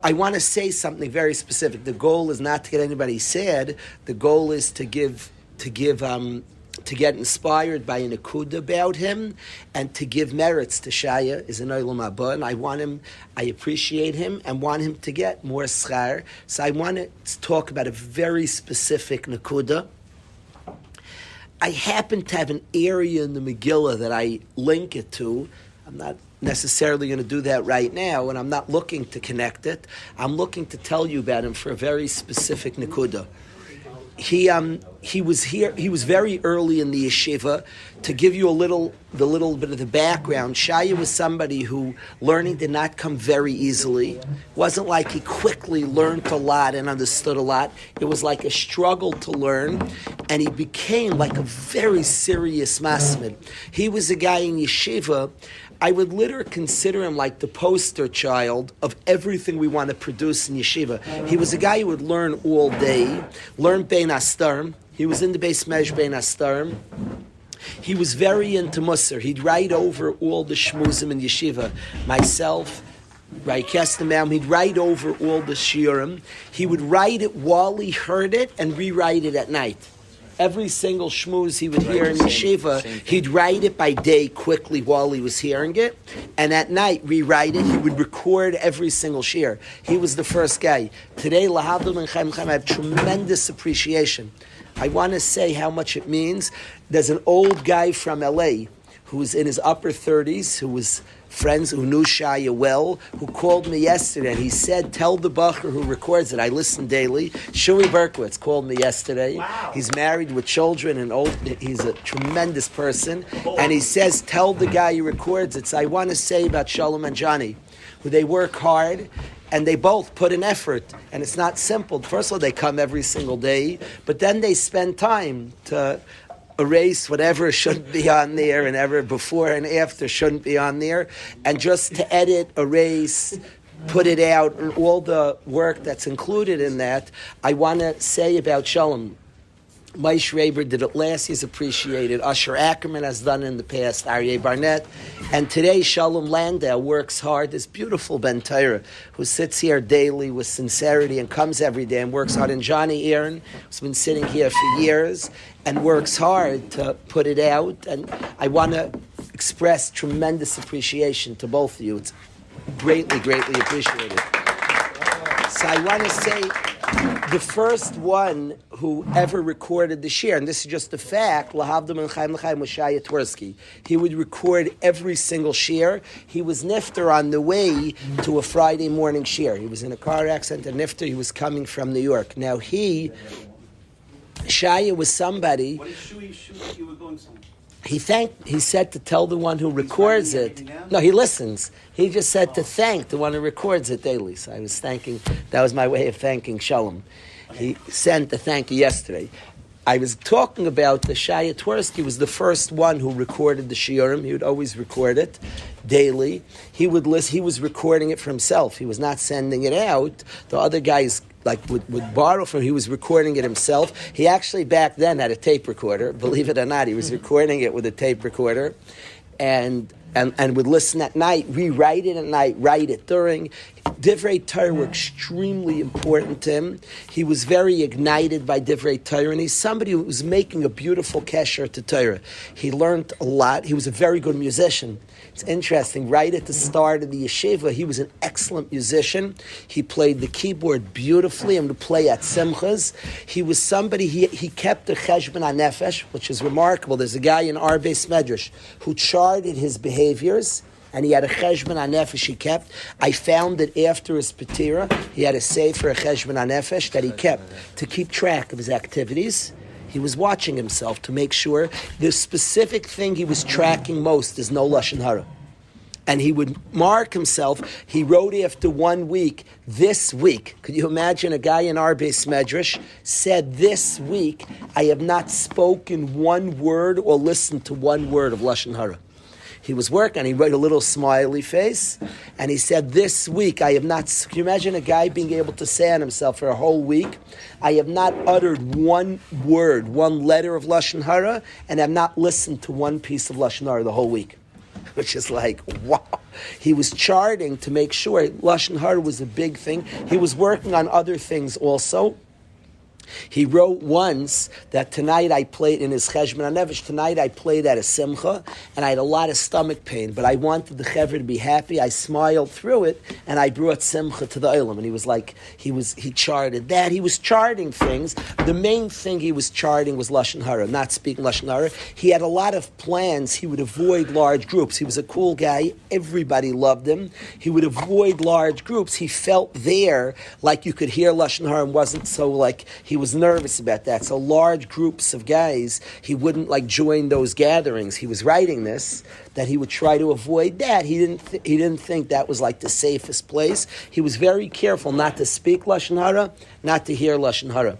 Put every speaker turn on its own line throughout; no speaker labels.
I want to say something very specific. The goal is not to get anybody sad. The goal is to get inspired by an akuda about him, and to give merits to Shaya is an olam haba. And I appreciate him, and want him to get more schar. So I want to talk about a very specific nakuda. I happen to have an area in the Megillah that I link it to. I'm not necessarily going to do that right now, and I'm not looking to connect it. I'm looking to tell you about him for a very specific nakuda. He was here. He was very early in the yeshiva. To give you the little bit of the background, Shaya was somebody who learning did not come very easily. It wasn't like he quickly learned a lot and understood a lot. It was like a struggle to learn, and he became like a very serious masmid. He was a guy in yeshiva. I would literally consider him like the poster child of everything we want to produce in yeshiva. He was a guy who would learn all day, learn Bein Hastarim. He was in the Beis Medrash Bein Hastarim. He was very into Musar. He'd write over all the shmuzim in yeshiva. Myself, right, Kestamam, he'd write over all the shiurim. He would write it while he heard it and rewrite it at night. Every single shmuz he would hear in yeshiva, he'd write it by day quickly while he was hearing it, and at night rewrite it. He would record every single shir. He was the first guy. Today, Lahavdil and Chaim Chaim, I have tremendous appreciation. I want to say how much it means. There's an old guy from LA who's in his upper 30s, who was friends who knew Shaya well, who called me yesterday, and he said, tell the bacher who records it, I listen daily. Shuri Berkowitz called me yesterday. Wow. He's married with children and he's a tremendous person. And he says, tell the guy who records it. So I want to say about Shalom and Johnny, who they work hard, and they both put in effort. And it's not simple. First of all, they come every single day, but then they spend time to erase whatever shouldn't be on there, and ever before and after shouldn't be on there, and just to edit, erase, put it out, and all the work that's included in that. I want to say about Shalom. Maish Raber did it last, he's appreciated. Usher Ackerman has done it in the past, Aryeh Barnett. And today, Shalom Landau works hard. This beautiful Ben Torah who sits here daily with sincerity and comes every day and works hard. And Johnny Aaron, who's been sitting here for years and works hard to put it out. And I want to express tremendous appreciation to both of you. It's greatly, greatly appreciated. So I want to say, the first one who ever recorded the shir, and this is just a fact, Lahavdil and Chaim L'chaim, was Shaya Twersky. He would record every single shir. He was nifter on the way to a Friday morning shir. He was in a car accident, and nifter, he was coming from New York. Now Shaya was somebody. What is you were going somewhere? He said to tell the one who records it. No, he listens. He just said to thank the one who records it daily. So I was thanking, that was my way of thanking Shalom. He sent a thank you yesterday. I was talking about the Shaya Twersky was the first one who recorded the shiurim. He would always record it daily. He was recording it for himself. He was not sending it out. The other guys would borrow from him. He was recording it himself. He actually back then had a tape recorder. Believe it or not, he was recording it with a tape recorder, and would listen at night, rewrite it at night, write it during. Divrei Torah were extremely important to him. He was very ignited by Divrei Torah, and he's somebody who was making a beautiful kesher to Torah. He learned a lot. He was a very good musician. It's interesting. Right at the start of the yeshiva, he was an excellent musician. He played the keyboard beautifully and would play at simchas. He was somebody, he kept the cheshbon hanefesh, which is remarkable. There's a guy in our Beis Medrash who charted his behaviors, and he had a cheshbon hanefesh he kept. I found that after his patira, he had a sefer, a cheshbon hanefesh that he kept to keep track of his activities. He was watching himself to make sure the specific thing he was tracking most is no lashon hara. And he would mark himself. He wrote after 1 week, this week. Could you imagine a guy in our Beis Medrash said, this week, I have not spoken one word or listened to one word of lashon hara. He was working, he wrote a little smiley face, and he said, this week I have not, can you imagine a guy being able to say on himself for a whole week, I have not uttered one word, one letter of lashon hara, and have not listened to one piece of lashon hara the whole week. which is like, wow. He was charting to make sure Lashon Hara was a big thing. He was working on other things also. He wrote once that tonight I played in his Cheshbon HaNefesh, tonight I played at a simcha, and I had a lot of stomach pain, but I wanted the Chevra to be happy. I smiled through it, and I brought simcha to the Olam. And he was like, he charted that. He was charting things. The main thing he was charting was Lashon Hara, not speaking Lashon Hara. He had a lot of plans. He would avoid large groups. He was a cool guy. Everybody loved him. He would avoid large groups. He felt there like you could hear Lashon Hara and wasn't so like, he was nervous about that. So large groups of guys, he wouldn't like join those gatherings. He was writing this, that he would try to avoid that. He didn't think that was like the safest place. He was very careful not to speak Lashon Hara, not to hear Lashon Hara.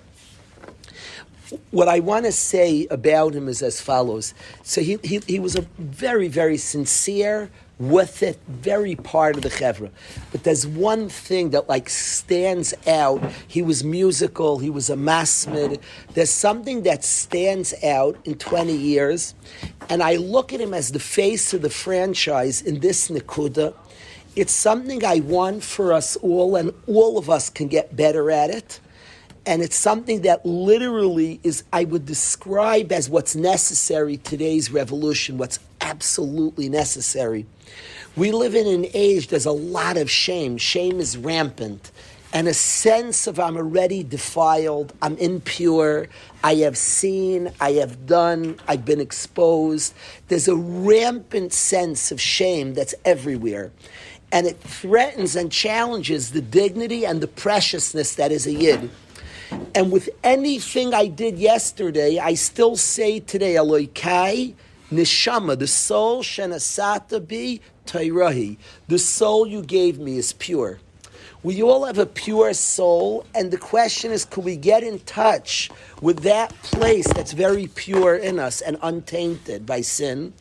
What I want to say about him is as follows. So he was a very, very sincere, with it, very part of the Chevra. But there's one thing that like stands out. He was musical, he was a masmid. There's something that stands out in 20 years, and I look at him as the face of the franchise in this Nekuda. It's something I want for us all, and all of us can get better at it. And it's something that literally is, I would describe as what's necessary today's revolution, what's absolutely necessary. We live in an age, there's a lot of shame. Shame is rampant. And a sense of I'm already defiled, I'm impure, I have seen, I have done, I've been exposed. There's a rampant sense of shame that's everywhere. And it threatens and challenges the dignity and the preciousness that is a Yid. And with anything I did yesterday, I still say today, Elokai, Neshama, the soul, Shenasata bi Tairahi, the soul you gave me is pure. We all have a pure soul, and the question is, could we get in touch with that place that's very pure in us and untainted by sin?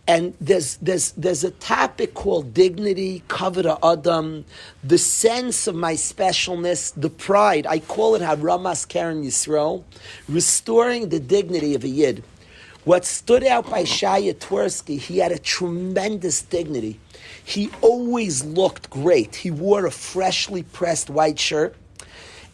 And there's a topic called dignity, kavod ha'adam, the sense of my specialness, the pride. I call it Haramas Keren Yisrael, restoring the dignity of a Yid. What stood out by Shaya Twersky, he had a tremendous dignity. He always looked great. He wore a freshly pressed white shirt,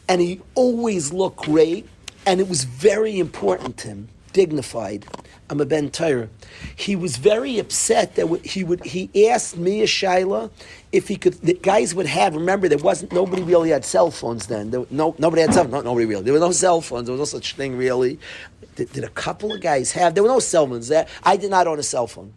and he always looked great, and it was very important to him, dignified. I'm a Ben Torah. He was very upset that he asked me a shaila if he could. The guys would have. Remember, nobody really had cell phones then. Nobody had cell phones. Nobody really. There were no cell phones. There was no such thing really. Did a couple of guys have? There were no cell phones. I did not own a cell phone.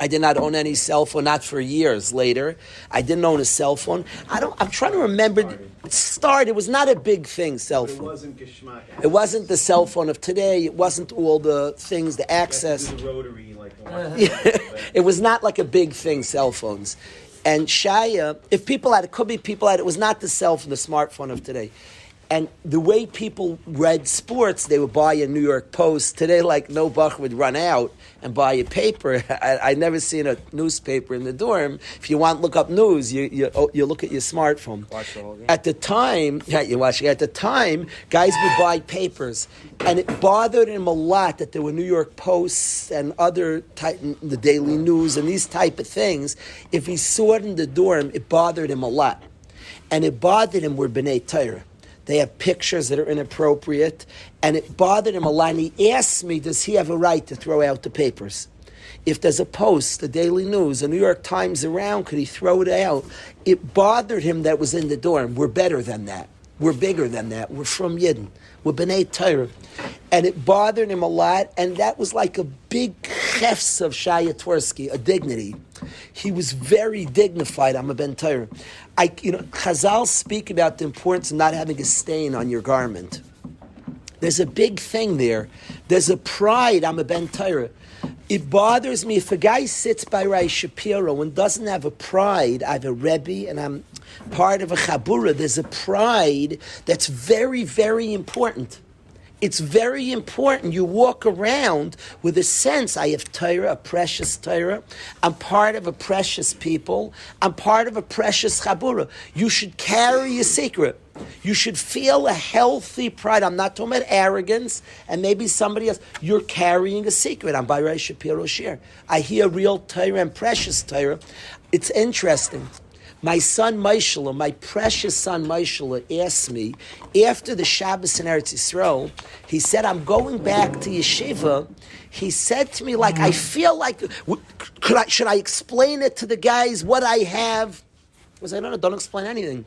I did not own any cell phone, not for years later. I didn't own a cell phone. I'm trying to remember. It was not a big thing, cell phone.
It wasn't Geshmak.
It wasn't the cell phone of today. It wasn't all the things, the access.
The rotary, like
it was not like a big thing, cell phones. And Shaya, if people had it, could be people had it. It was not the cell phone, the smartphone of today. And the way people read sports, they would buy a New York Post. Today, like no buck would run out and buy a paper. I never seen a newspaper in the dorm. If you want to look up news, you look at your smartphone.
Watch the whole game.
At the time, you're watching. At the time, guys would buy papers, and it bothered him a lot that there were New York Posts and other the Daily News and these type of things. If he saw it in the dorm, it bothered him a lot, and it bothered him. We're B'nai Torah. They have pictures that are inappropriate, and it bothered him a lot. And he asked me, does he have a right to throw out the papers? If there's a Post, the Daily News, a New York Times around, could he throw it out? It bothered him that was in the dorm. We're better than that. We're bigger than that. We're from Yidden. We're B'nai Torah. And it bothered him a lot, and that was like a big chefs of Shaya Twersky, a dignity. He was very dignified. I'm a Ben Torah. Chazal speak about the importance of not having a stain on your garment. There's a big thing there. There's a pride. I'm a Ben Torah. It bothers me if a guy sits by Rai Shapiro and doesn't have a pride. I have a Rebbe and I'm part of a Chabura. There's a pride that's very, very important. It's very important. You walk around with a sense, I have Torah, a precious Torah. I'm part of a precious people. I'm part of a precious Chabura. You should carry a secret. You should feel a healthy pride. I'm not talking about arrogance, and maybe somebody else. You're carrying a secret. I'm Bayrai Shapiro Shir. I hear real Torah and precious Torah. It's interesting. My son Maishala, my precious son Maishala, asked me, after the Shabbos in Eretz Yisrael, he said, I'm going back to yeshiva. He said to me, like, I feel like, should I explain it to the guys, what I have? I was like, no, don't explain anything.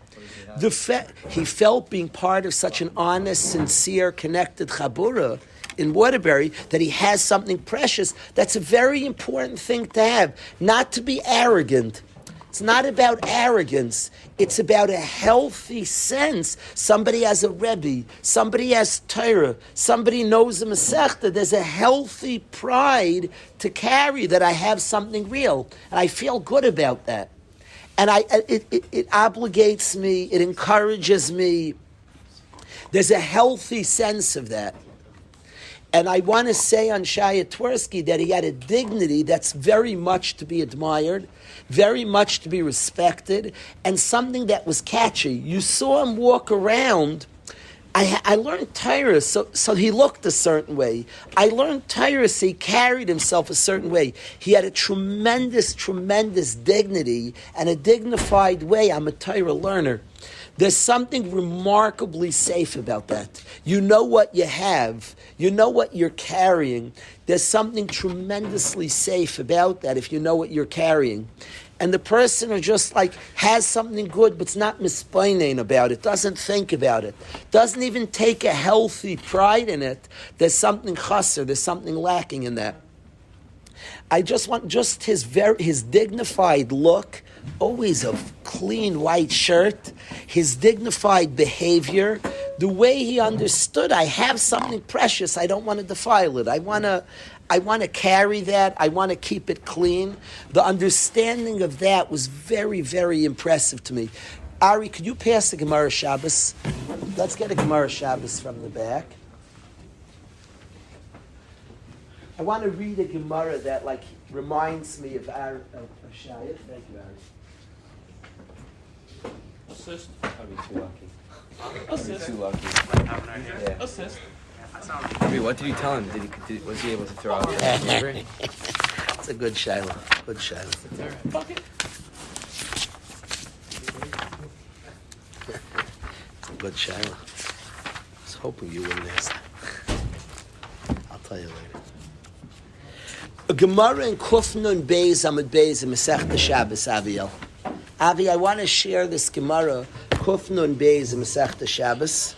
He felt being part of such an honest, sincere, connected chabura in Waterbury that he has something precious. That's a very important thing to have, not to be arrogant. It's not about arrogance. It's about a healthy sense. Somebody has a Rebbe. Somebody has Torah. Somebody knows a Masechta. There's a healthy pride to carry that I have something real. And I feel good about that. And it obligates me. It encourages me. There's a healthy sense of that. And I want to say on Shaya Twersky that he had a dignity that's very much to be admired, very much to be respected, and something that was catchy. You saw him walk around. I learned Torah, so he looked a certain way. I learned Torah, so he carried himself a certain way. He had a tremendous, tremendous dignity and a dignified way. I'm a Torah learner. There's something remarkably safe about that. You know what you have. You know what you're carrying. There's something tremendously safe about that if you know what you're carrying. And the person who just like has something good but's not misplainin about it, doesn't think about it, doesn't even take a healthy pride in it, there's something chasser, there's something lacking in that. I just want his dignified look, always a clean white shirt, his dignified behavior, the way he understood, I have something precious, I don't want to defile it. I want to carry that, I want to keep it clean. The understanding of that was very, very impressive to me. Ari, could you pass the Gemara Shabbos? Let's get a Gemara Shabbos from the back. I want to read a Gemara that reminds me of Shaya. Thank you, Ari.
Assist. I'd be too lucky.
Assist.
I'd be too lucky.
Yeah.
Assist.
I mean, what did you tell him? Was he able to throw out the number?
It's a good Shiloh. Good Shiloh.
Fuck it.
It's a good Shiloh. I was hoping you wouldn't ask that. I'll tell you later. A Gemara in Kufnun Beis Amud Beis in Masechta Shabbos, Aviel. Avi, I want to share this Gemara, Kufnun Beis in Masechta Shabbos.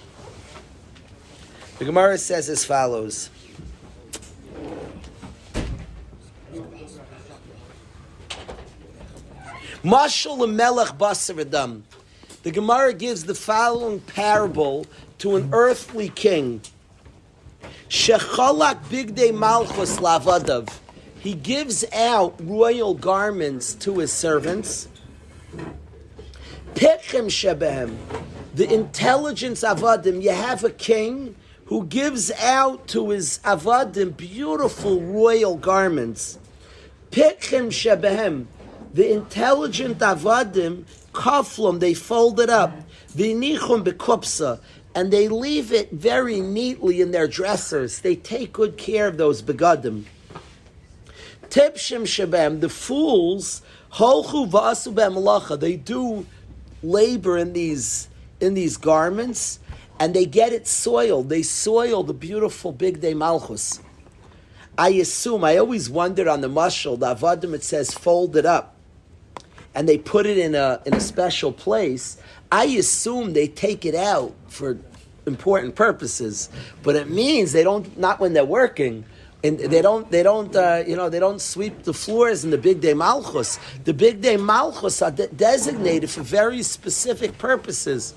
The Gemara says as follows. Mashal Melech Basar Adam. The Gemara gives the following parable to an earthly king. Shechalak Bigdei Malchus Lavadav. He gives out royal garments to his servants. Pechem Shebehem. The intelligence Avadim. You have a king who gives out to his Avadim beautiful royal garments. Pechem Shebehem. The intelligent Avadim, kaflum, they fold it up. V'nichum bekupsa. And they leave it very neatly in their dressers. They take good care of those begadim. Tipshim Shebem, the fools, holchu v'asu b'malacha, they do labor in these garments, and they get it soiled. They soil the beautiful Big Day Malchus. I always wondered on the mashal, the avadim, it says fold it up, and they put it in a special place. I assume they take it out for important purposes, but it means they don't, not when they're working. And they don't sweep the floors in the Big Day Malchus. The Big Day Malchus are designated for very specific purposes.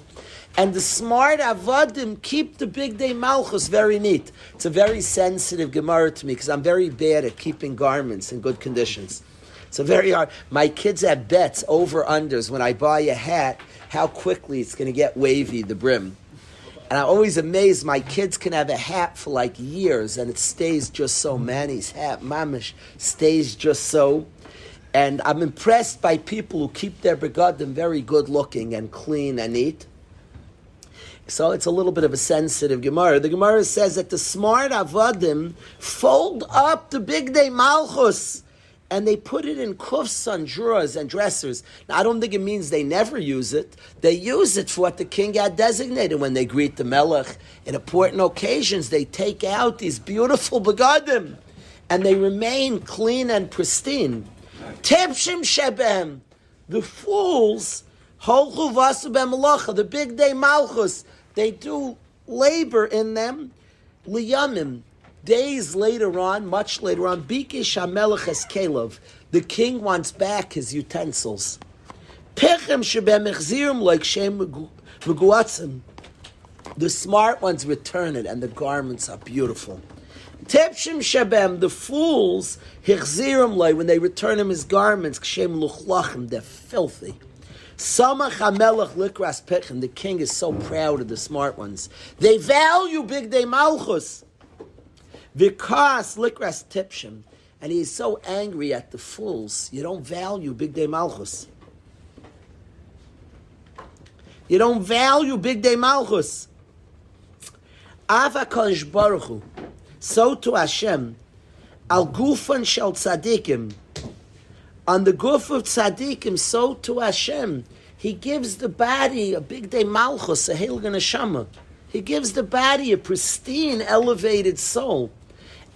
And the smart Avadim keep the Big Day Malchus very neat. It's a very sensitive Gemara to me because I'm very bad at keeping garments in good conditions. It's a very hard. My kids have bets, over-unders, when I buy a hat, how quickly it's going to get wavy, the brim. And I'm always amazed my kids can have a hat for years and it stays just so. Manny's hat, mamish, stays just so. And I'm impressed by people who keep their begadim very good looking and clean and neat. So it's a little bit of a sensitive Gemara. The Gemara says that the smart Avadim fold up the big day Malchus and they put it in kufs on drawers and dressers. Now, I don't think it means they never use it. They use it for what the king had designated. When they greet the Melech in important occasions, they take out these beautiful begadim and they remain clean and pristine. Tipshim shebem, the fools, holchu vasu b'melacha, the big day Malchus, they do labor in them, liyamim, days later on, much later on, bikish hamelech eskelov, the king wants back his utensils. Pechem shebem echzirim like shem meguatzim, the smart ones return it, and the garments are beautiful. Tepshim shebem, the fools, hichzirim like, when they return him his garments, kshem luchlachim, they're filthy. Samach HaMelech Likras Pechem, the king is so proud of the smart ones. They value Big Day Malchus. Vikas Likras Tipshim, and he is so angry at the fools. You don't value Big Day Malchus. You don't value Big Day Malchus. Ava Kalish Baruch Hu, so to Hashem, Al Gufan Shel Tzadikim, on the guf of tzaddikim, so to Hashem, He gives the body a big day malchus, a heilige neshama. He gives the body a pristine, elevated soul.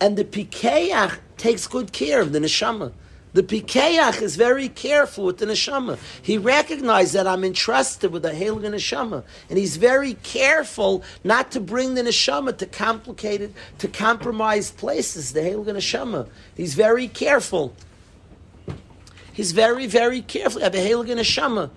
And the pikeach takes good care of the neshama. The pikeach is very careful with the neshama. He recognizes that I'm entrusted with a heilige neshama. And he's very careful not to bring the neshama to complicated, to compromised places, the heilige neshama. He's very careful. He's very, very careful. Have a heilige neshama.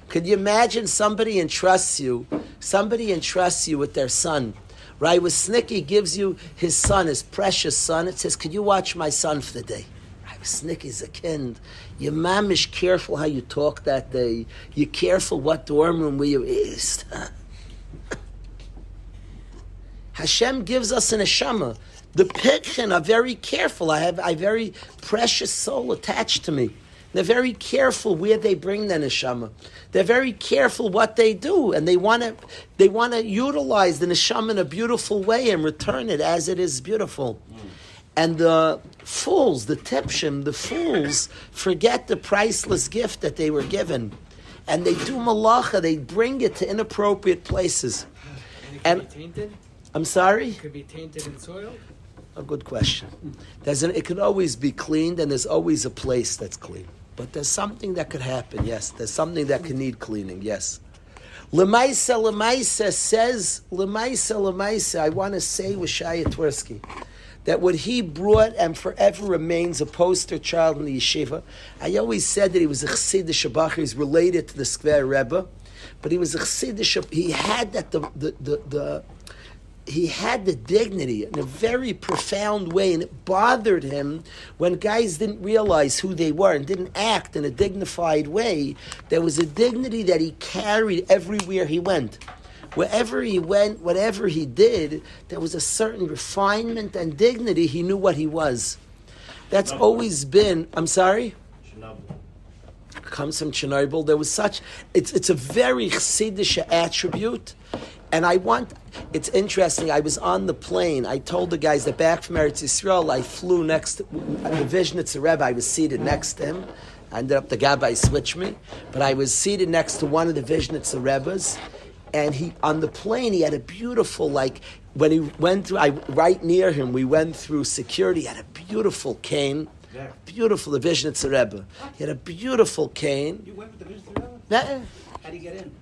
Could you imagine somebody entrusts you with their son, right? With Snicky gives you his son, his precious son. It says, could you watch my son for the day? Right? Snicky's a kind. You're mamish careful how you talk that day. You're careful what dorm room where you is. Hashem gives us an neshama. The Pikhin are very careful. I have a very precious soul attached to me. They're very careful where they bring the neshama. They're very careful what they do, and they want to utilize the neshama in a beautiful way and return it as it is beautiful. And the fools, the tipshim, the fools forget the priceless gift that they were given, and they do malacha. They bring it to inappropriate places.
And it could be tainted?
I'm sorry?
It could be tainted in soil?
A good question. It can always be cleaned, and there's always a place that's clean. But there's something that could happen, yes. There's something that can need cleaning, yes. Lemaisa says, I want to say with Shaya Twersky, that what he brought and forever remains a poster child in the yeshiva. I always said that he was a Chassidish Shabbat. He's related to the Skver Rebbe, but he was a Chassidish. He had that he had the dignity in a very profound way, and it bothered him when guys didn't realize who they were and didn't act in a dignified way. There was a dignity that he carried everywhere he went. Wherever he went, whatever he did, there was a certain refinement and dignity. He knew what he was. That's always been, I'm sorry? Comes from Chernobyl. There was such, it's a very Chassidish attribute. And it's interesting, I was on the plane, I told the guys that back from Eretz Yisrael, I flew next to the Vishnitzer Rebbe, I was seated next to him. I ended up, the Gabbai switched me, but I was seated next to one of the Vishnitzer Rebbes, and he, on the plane, he had a beautiful, when he went through, right near him, we went through security, he had a beautiful cane, beautiful, the Vishnitzer Rebbe. He had a beautiful cane.
You went with the Vishnitzer Rebbe?
Yeah.
How do you get in?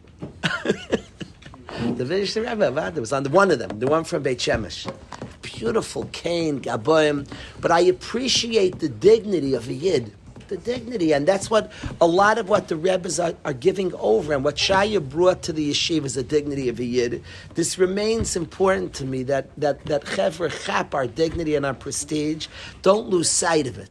The Vishnitzer Rebbe, there was on one of them, the one from Beit Shemesh. Beautiful cane, gaboim. But I appreciate the dignity of a Yid. The dignity, and that's what a lot of what the Rebbes are giving over, and what Shaya brought to the yeshiva is the dignity of a Yid. This remains important to me, that Chevra chap our dignity and our prestige. Don't lose sight of it.